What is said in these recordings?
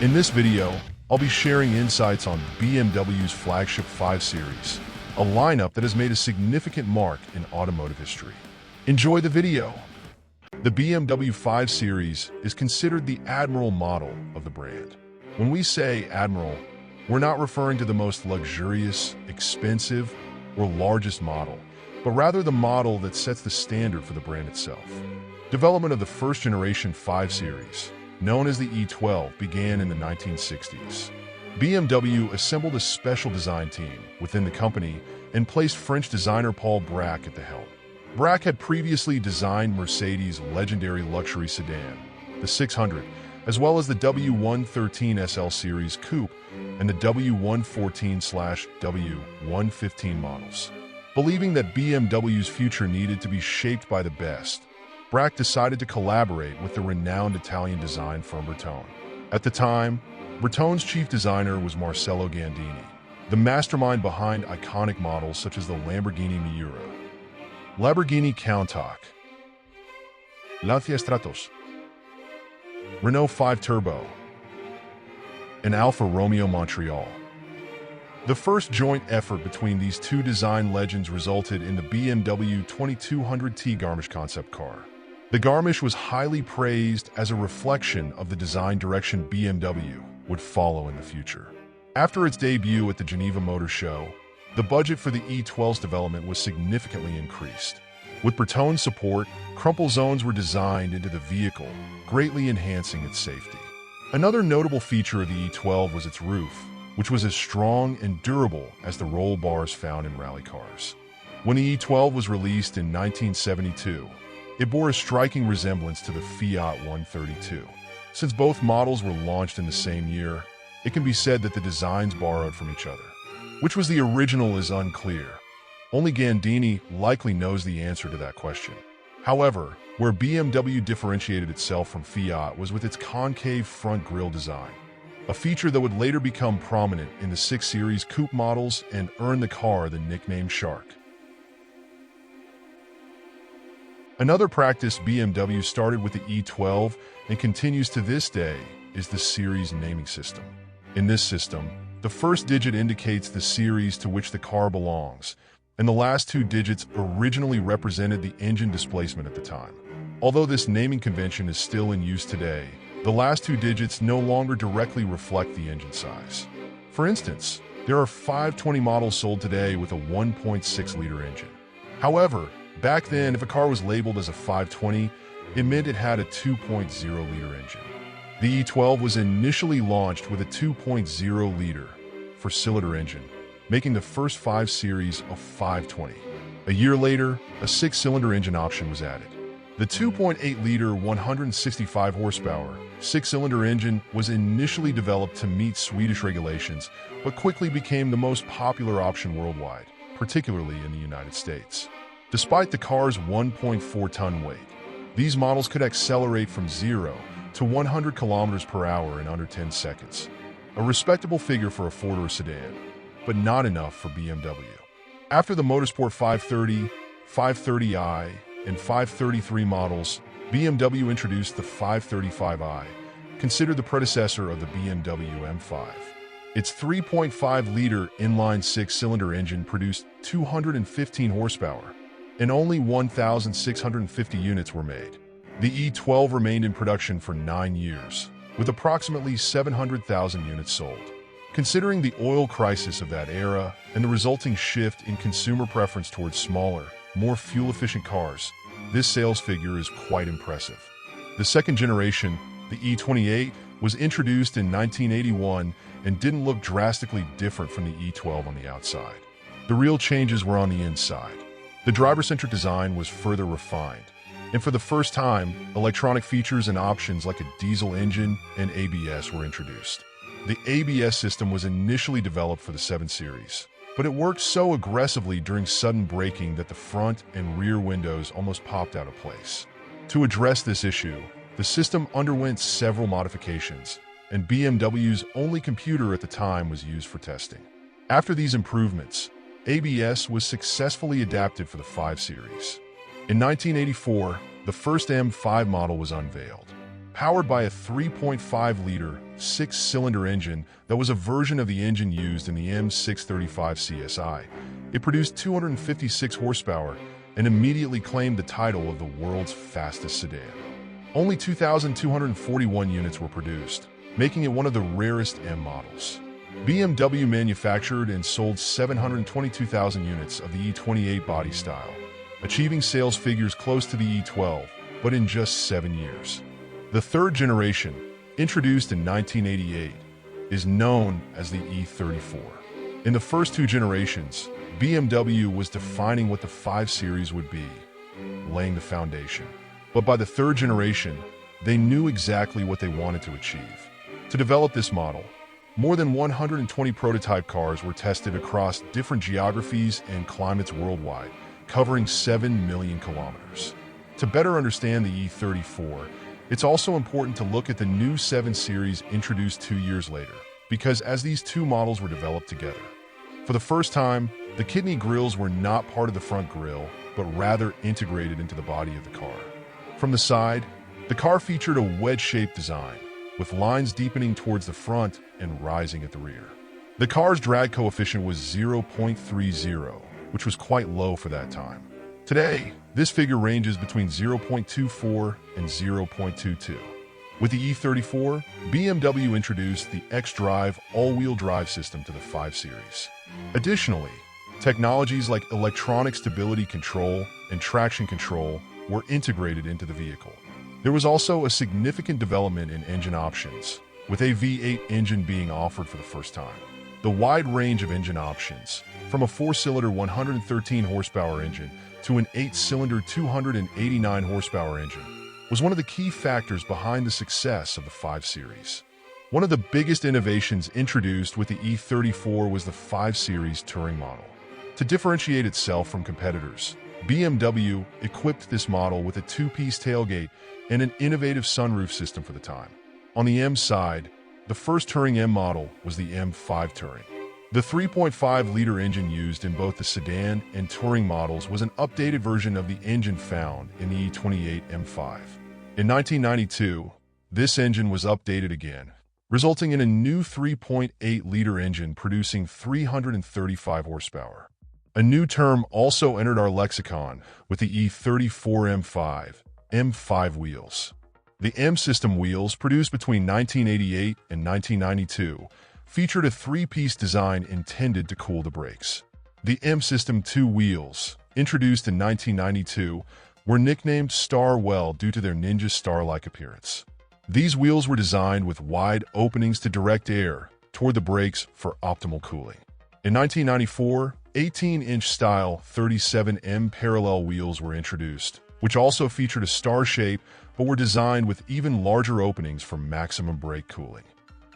In this video, I'll be sharing insights on BMW's flagship 5 Series, a lineup that has made a significant mark in automotive history. Enjoy the video! The BMW 5 Series is considered the Admiral model of the brand. When we say Admiral, we're not referring to the most luxurious, expensive, or largest model, but rather the model that sets the standard for the brand itself. Development of the first-generation 5 Series, known as the E12, began in the 1960s. BMW assembled a special design team within the company and placed French designer Paul Braque at the helm. Braque had previously designed Mercedes' legendary luxury sedan, the 600, as well as the W113 SL Series Coupe and the W114/W115 models. Believing that BMW's future needed to be shaped by the best, Braque decided to collaborate with the renowned Italian design firm Bertone. At the time, Bertone's chief designer was Marcello Gandini, the mastermind behind iconic models such as the Lamborghini Miura, Lamborghini Countach, Lancia Stratos, Renault 5 Turbo, and Alfa Romeo Montreal. The first joint effort between these two design legends resulted in the BMW 2200T Garmisch concept car. The Garmisch was highly praised as a reflection of the design direction BMW would follow in the future. After its debut at the Geneva Motor Show, the budget for the E12's development was significantly increased. With Bertone's support, crumple zones were designed into the vehicle, greatly enhancing its safety. Another notable feature of the E12 was its roof, which was as strong and durable as the roll bars found in rally cars. When the E12 was released in 1972, it bore a striking resemblance to the Fiat 132. Since both models were launched in the same year, it can be said that the designs borrowed from each other. Which was the original is unclear. Only Gandini likely knows the answer to that question. However, where BMW differentiated itself from Fiat was with its concave front grille design, a feature that would later become prominent in the 6 Series coupe models and earn the car the nickname Shark. Another practice BMW started with the E12 and continues to this day is the series naming system. In this system, the first digit indicates the series to which the car belongs, and the last two digits originally represented the engine displacement at the time. Although this naming convention is still in use today, the last two digits no longer directly reflect the engine size. For instance, there are 520 models sold today with a 1.6-liter engine. However, back then, if a car was labeled as a 520, it meant it had a 2.0-liter engine. The E12 was initially launched with a 2.0-liter four-cylinder engine, making the first 5 Series a 520. A year later, a 6-cylinder engine option was added. The 2.8-liter 165 horsepower 6-cylinder engine was initially developed to meet Swedish regulations, but quickly became the most popular option worldwide, particularly in the United States. Despite the car's 1.4-ton weight, these models could accelerate from 0 to 100 kilometers per hour in under 10 seconds. A respectable figure for a four-door sedan, but not enough for BMW. After the Motorsport 530, 530i, and 533 models, BMW introduced the 535i, considered the predecessor of the BMW M5. Its 3.5-liter inline 6-cylinder engine produced 215 horsepower, and only 1,650 units were made. The E12 remained in production for 9 years, with approximately 700,000 units sold. Considering the oil crisis of that era and the resulting shift in consumer preference towards smaller, more fuel-efficient cars, this sales figure is quite impressive. The second generation, the E28, was introduced in 1981 and didn't look drastically different from the E12 on the outside. The real changes were on the inside. The driver-centric design was further refined, and for the first time, electronic features and options like a diesel engine and ABS were introduced. The ABS system was initially developed for the 7 Series, but it worked so aggressively during sudden braking that the front and rear windows almost popped out of place. To address this issue, the system underwent several modifications, and BMW's only computer at the time was used for testing. After these improvements, ABS was successfully adapted for the 5 Series. In 1984, the first M5 model was unveiled. Powered by a 3.5-liter six-cylinder engine that was a version of the engine used in the M635 CSI. It produced 256 horsepower and immediately claimed the title of the world's fastest sedan. Only 2,241 units were produced, making it one of the rarest M models. BMW manufactured and sold 722,000 units of the E28 body style, achieving sales figures close to the E12, but in just 7 years. The third generation, introduced in 1988, is known as the E34. In the first two generations, BMW was defining what the 5 Series would be, laying the foundation. But by the third generation, they knew exactly what they wanted to achieve. To develop this model, more than 120 prototype cars were tested across different geographies and climates worldwide, covering 7 million kilometers. To better understand the E34, it's also important to look at the new 7 Series introduced 2 years later, because as these two models were developed together. For the first time, the kidney grills were not part of the front grille, but rather integrated into the body of the car. From the side, the car featured a wedge-shaped design, with lines deepening towards the front and rising at the rear. The car's drag coefficient was 0.30, which was quite low for that time. Today, this figure ranges between 0.24 and 0.22. With the E34, BMW introduced the xDrive all-wheel drive system to the 5 Series. Additionally, technologies like electronic stability control and traction control were integrated into the vehicle. There was also a significant development in engine options, with a V8 engine being offered for the first time. The wide range of engine options, from a 4-cylinder 113 horsepower engine to an 8-cylinder 289 horsepower engine, was one of the key factors behind the success of the 5 Series. One of the biggest innovations introduced with the E34 was the 5 Series Touring model. To differentiate itself from competitors, BMW equipped this model with a 2-piece tailgate and an innovative sunroof system for the time. On the M side, the first Touring M model was the M5 Touring. The 3.5-liter engine used in both the sedan and Touring models was an updated version of the engine found in the E28 M5. In 1992, this engine was updated again, resulting in a new 3.8-liter engine producing 335 horsepower. A new term also entered our lexicon with the E34 M5, M5 wheels. The M system wheels, produced between 1988 and 1992, featured a 3-piece design intended to cool the brakes. The M System 2 wheels, introduced in 1992, were nicknamed Star-Well due to their ninja star-like appearance. These wheels were designed with wide openings to direct air toward the brakes for optimal cooling. In 1994, 18-inch style 37M parallel wheels were introduced, which also featured a star shape but were designed with even larger openings for maximum brake cooling.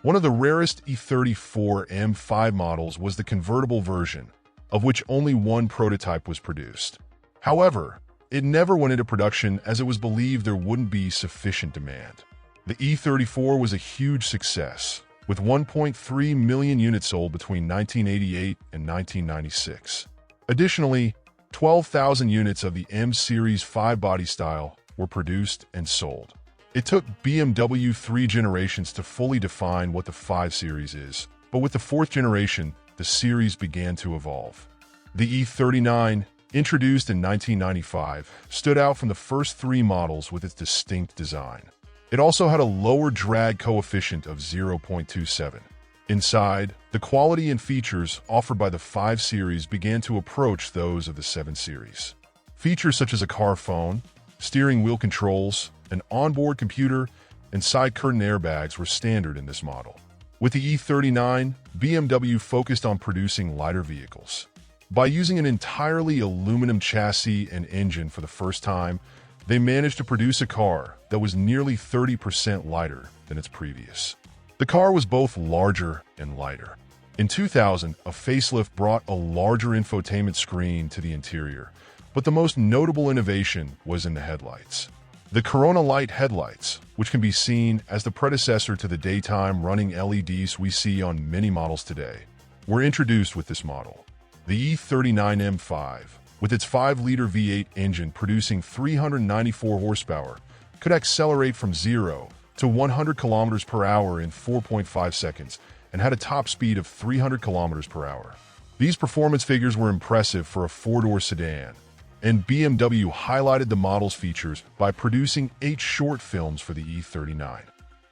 One of the rarest E34 M5 models was the convertible version, of which only one prototype was produced. However, it never went into production as it was believed there wouldn't be sufficient demand. The E34 was a huge success, with 1.3 million units sold between 1988 and 1996. Additionally, 12,000 units of the M Series 5 body style were produced and sold. It took BMW 3 generations to fully define what the 5 Series is, but with the 4th generation, the series began to evolve. The E39, introduced in 1995, stood out from the first 3 models with its distinct design. It also had a lower drag coefficient of 0.27. Inside, the quality and features offered by the 5 Series began to approach those of the 7 Series. Features such as a car phone, steering wheel controls, an onboard computer, and side curtain airbags were standard in this model. With the E39, BMW focused on producing lighter vehicles. By using an entirely aluminum chassis and engine for the first time, they managed to produce a car that was nearly 30% lighter than its previous. The car was both larger and lighter. In 2000, a facelift brought a larger infotainment screen to the interior, but the most notable innovation was in the headlights. The Corona Light headlights, which can be seen as the predecessor to the daytime running LEDs we see on many models today, were introduced with this model. The E39 M5, with its 5-liter V8 engine producing 394 horsepower, could accelerate from 0 to 100 kilometers per hour in 4.5 seconds and had a top speed of 300 kilometers per hour. These performance figures were impressive for a four-door sedan, and BMW highlighted the model's features by producing 8 short films for the E39.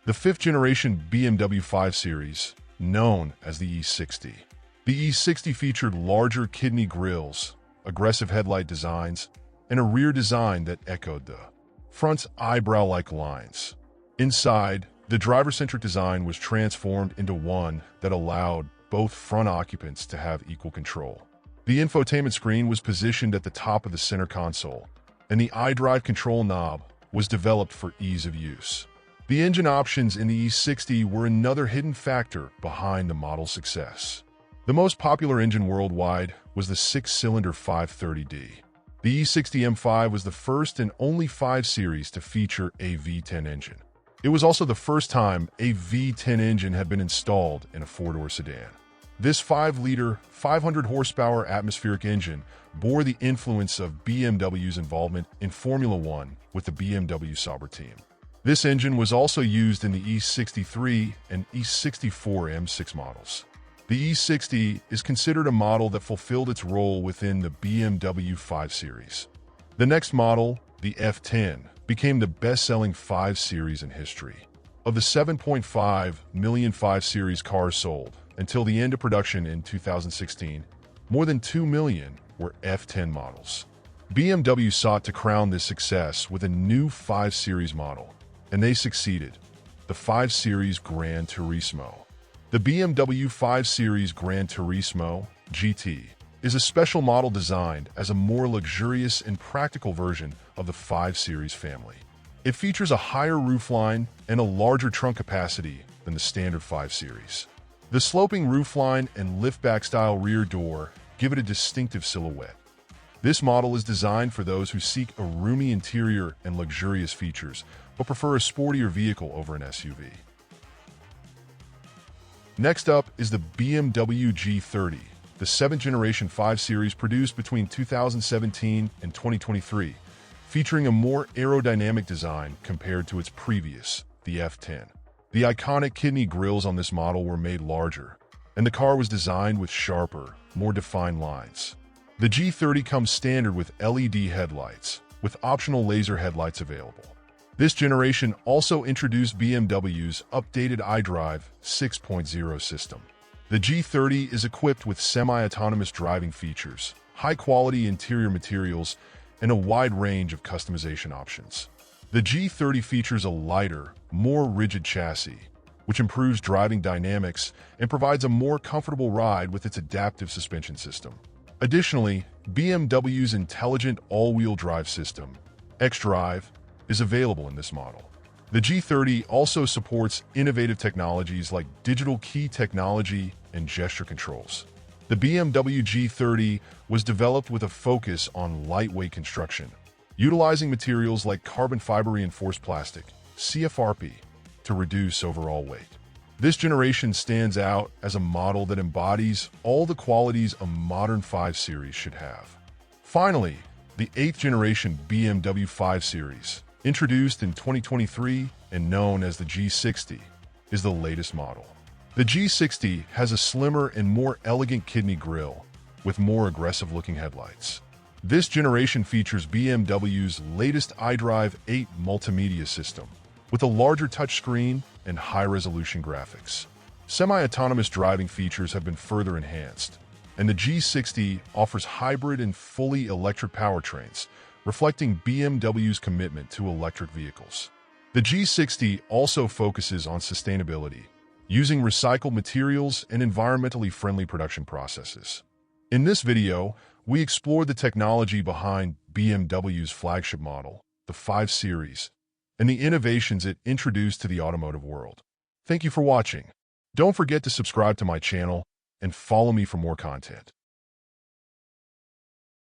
The fifth-generation BMW 5 Series, known as the E60. The E60 featured larger kidney grilles, aggressive headlight designs, and a rear design that echoed the front's eyebrow-like lines. Inside, the driver-centric design was transformed into one that allowed both front occupants to have equal control. The infotainment screen was positioned at the top of the center console, and the iDrive control knob was developed for ease of use. The engine options in the E60 were another hidden factor behind the model's success. The most popular engine worldwide was the 6-cylinder 530D. The E60 M5 was the first and only 5 Series to feature a V10 engine. It was also the first time a V10 engine had been installed in a four-door sedan. This 5-liter, 500-horsepower atmospheric engine bore the influence of BMW's involvement in Formula One with the BMW Sauber team. This engine was also used in the E63 and E64 M6 models. The E60 is considered a model that fulfilled its role within the BMW 5 Series. The next model, the F10, became the best-selling 5 Series in history. Of the 7.5 million 5 Series cars sold until the end of production in 2016, more than 2 million were F10 models. BMW sought to crown this success with a new 5 Series model, and they succeeded, the 5 Series Gran Turismo. The BMW 5 Series Gran Turismo GT is a special model designed as a more luxurious and practical version of the 5 Series family. It features a higher roofline and a larger trunk capacity than the standard 5 Series. The sloping roofline and liftback-style rear door give it a distinctive silhouette. This model is designed for those who seek a roomy interior and luxurious features, but prefer a sportier vehicle over an SUV. Next up is the BMW G30, the 7th-generation 5 Series produced between 2017 and 2023, featuring a more aerodynamic design compared to its previous, the F10. The iconic kidney grilles on this model were made larger, and the car was designed with sharper, more defined lines. The G30 comes standard with LED headlights, with optional laser headlights available. This generation also introduced BMW's updated iDrive 6.0 system. The G30 is equipped with semi-autonomous driving features, high-quality interior materials, and a wide range of customization options. The G30 features a lighter, more rigid chassis, which improves driving dynamics and provides a more comfortable ride with its adaptive suspension system. Additionally, BMW's intelligent all-wheel drive system, xDrive, is available in this model. The G30 also supports innovative technologies like digital key technology and gesture controls. The BMW G30 was developed with a focus on lightweight construction, utilizing materials like carbon fiber reinforced plastic, CFRP, to reduce overall weight. This generation stands out as a model that embodies all the qualities a modern 5 Series should have. Finally, the 8th-generation BMW 5 Series, introduced in 2023 and known as the G60, is the latest model. The G60 has a slimmer and more elegant kidney grille with more aggressive-looking headlights. This generation features BMW's latest iDrive 8 multimedia system, with a larger touchscreen and high-resolution graphics. Semi-autonomous driving features have been further enhanced, and the G60 offers hybrid and fully electric powertrains, reflecting BMW's commitment to electric vehicles. The G60 also focuses on sustainability, using recycled materials and environmentally friendly production processes. In this video, we explore the technology behind BMW's flagship model, the 5 Series, and the innovations it introduced to the automotive world. Thank you for watching. Don't forget to subscribe to my channel and follow me for more content.